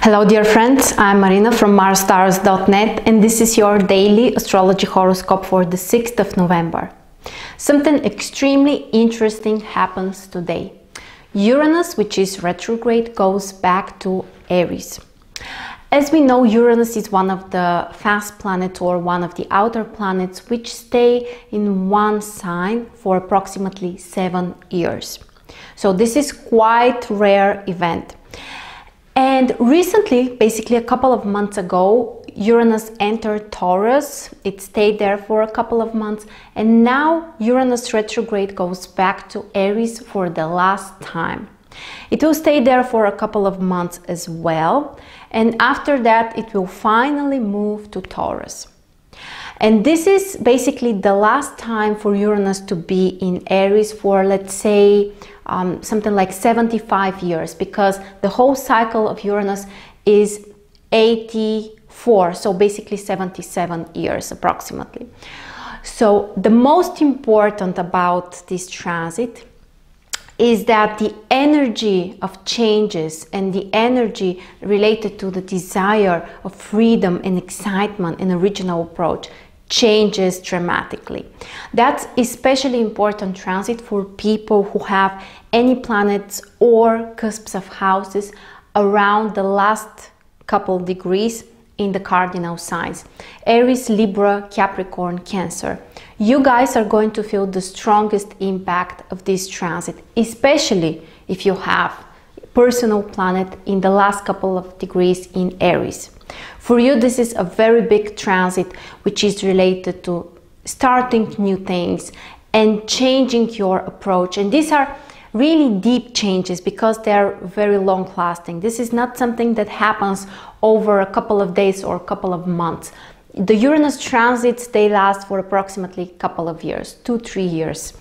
Hello dear friends, I'm Marina from marsstars.net and this is your daily astrology horoscope for the 6th of November. Something extremely interesting happens today. Uranus, which is retrograde, goes back to Aries. As we know, Uranus is one of the fast planets or one of the outer planets which stay in one sign for approximately 7 years. So this is quite rare event. And recently, basically a couple of months ago, Uranus entered Taurus. It stayed there for a couple of months, and now Uranus retrograde goes back to Aries for the last time. It will stay there for a couple of months as well, and after that it will finally move to Taurus. And this is basically the last time for Uranus to be in Aries for, let's say, something like 75 years, because the whole cycle of Uranus is 84, so basically 77 years approximately. So the most important about this transit is that the energy of changes and the energy related to the desire of freedom and excitement and original approach changes dramatically. That's especially important transit for people who have any planets or cusps of houses around the last couple degrees in the cardinal signs: Aries, Libra, Capricorn, Cancer. You guys are going to feel the strongest impact of this transit, especially if you have personal planet in the last couple of degrees in Aries. For you, this is a very big transit which is related to starting new things and changing your approach. And these are really deep changes because they're very long lasting. This is not something that happens over a couple of days or a couple of months. The Uranus transits, they last for approximately a couple of years, 2-3 years.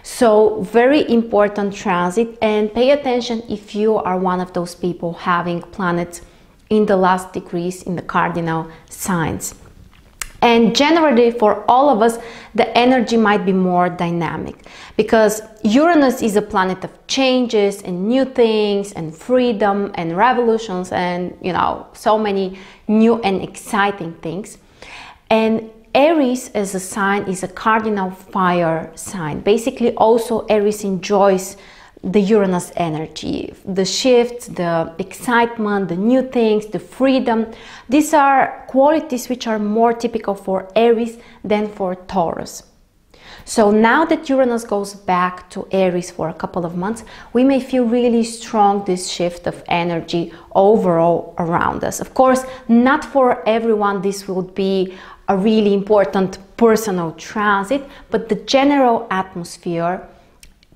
So very important transit, and pay attention if you are one of those people having planets in the last degrees in the cardinal signs. And generally for all of us, the energy might be more dynamic because Uranus is a planet of changes and new things and freedom and revolutions and, you know, so many new and exciting things. And Aries as a sign is a cardinal fire sign. Basically also Aries enjoys the Uranus energy, the shifts, the excitement, the new things, the freedom. These are qualities which are more typical for Aries than for Taurus. So now that Uranus goes back to Aries for a couple of months, we may feel really strong this shift of energy overall around us. Of course, not for everyone this would be a really important personal transit, but the general atmosphere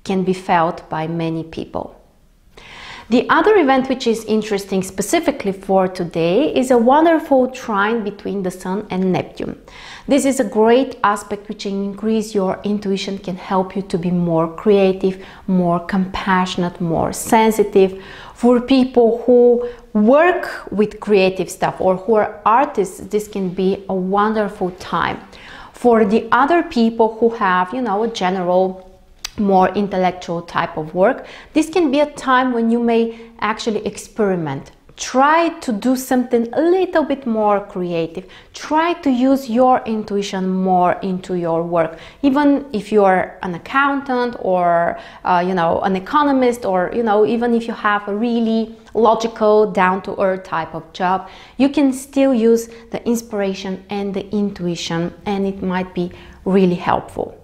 can be felt by many people. The other event which is interesting specifically for today is a wonderful trine between the Sun and Neptune. This is a great aspect which increases your intuition, can help you to be more creative, more compassionate, more sensitive. For people who work with creative stuff or who are artists, this can be a wonderful time. For the other people who have, you know, a general more intellectual type of work, this can be a time when you may actually experiment. Try to do something a little bit more creative. Try to use your intuition more into your work. Even if you're an accountant or you know, an economist, or you know, even if you have a really logical, down-to-earth type of job, you can still use the inspiration and the intuition, and it might be really helpful.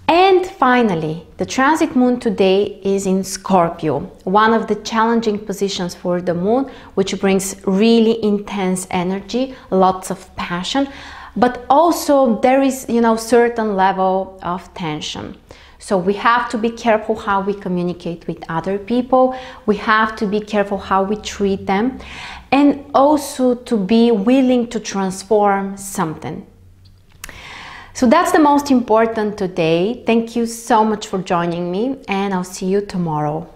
And finally, the transit moon today is in Scorpio, one of the challenging positions for the moon, which brings really intense energy, lots of passion, but also there is, you know, certain level of tension. So we have to be careful how we communicate with other people. We have to be careful how we treat them, and also to be willing to transform something. So that's the most important today. Thank you so much for joining me, and I'll see you tomorrow.